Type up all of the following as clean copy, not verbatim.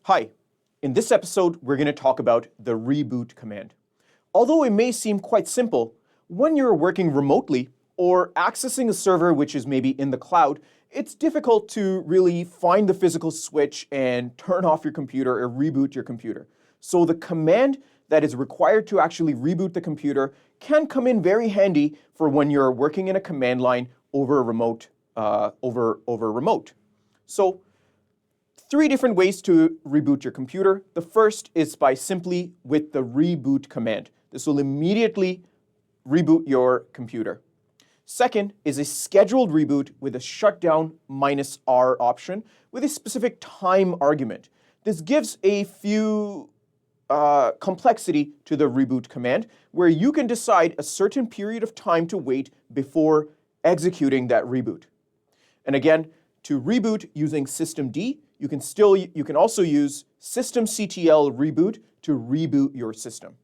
Hi, in this episode, we're going to talk about the reboot command. Although it may seem quite simple, when you're working remotely or accessing a server which is maybe in the cloud, it's difficult to really find the physical switch and turn off your computer or reboot your computer. So the command that is required to actually reboot the computer can come in very handy for when you're working in a command line over a remote. So 3 different ways to reboot your computer. The first is by simply with the reboot command. This will immediately reboot your computer. Second is a scheduled reboot with a shutdown -R option with a specific time argument. This gives a few complexity to the reboot command where you can decide a certain period of time to wait before executing that reboot. And again, to reboot using Systemctl, you can also use Systemctl reboot to reboot your system.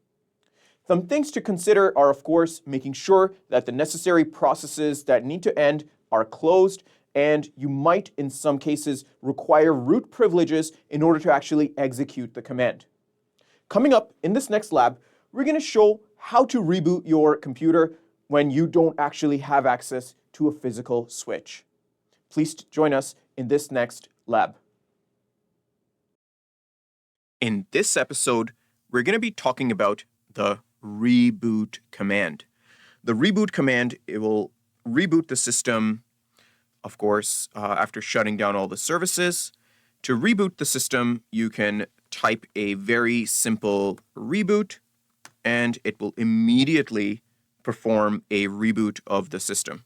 Some things to consider are, of course, making sure that the necessary processes that need to end are closed, and you might, in some cases, require root privileges in order to actually execute the command. Coming up in this next lab, we're going to show how to reboot your computer when you don't actually have access to a physical switch. Please join us in this next lab. In this episode, we're going to be talking about the reboot command. The reboot command, it will reboot the system, of course, after shutting down all the services. To reboot the system, you can type a very simple reboot, and it will immediately perform a reboot of the system.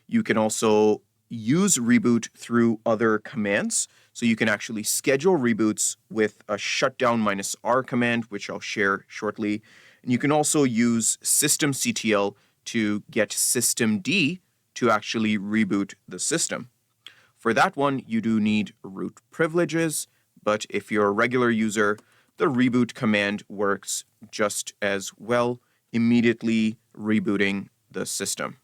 You can also use reboot through other commands. So you can actually schedule reboots with a shutdown -R command, which I'll share shortly. And you can also use Systemctl to get Systemd to actually reboot the system. For that one, you do need root privileges, but if you're a regular user, the reboot command works just as well, immediately rebooting the system.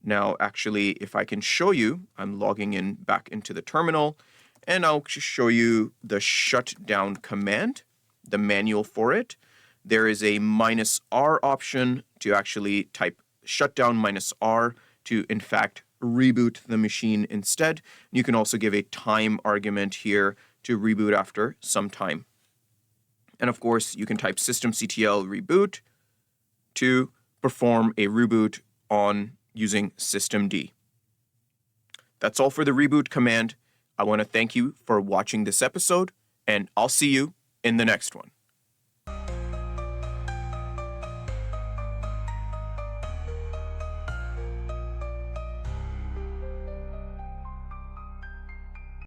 Now, actually, if I can show you, I'm logging in back into the terminal, and I'll just show you the shutdown command, the manual for it. There is a -R option to actually type shutdown -R to, in fact, reboot the machine instead. You can also give a time argument here to reboot after some time. And of course, you can type Systemctl reboot to perform a reboot on using Systemd. That's all for the reboot command. I want to thank you for watching this episode, and I'll see you in the next one.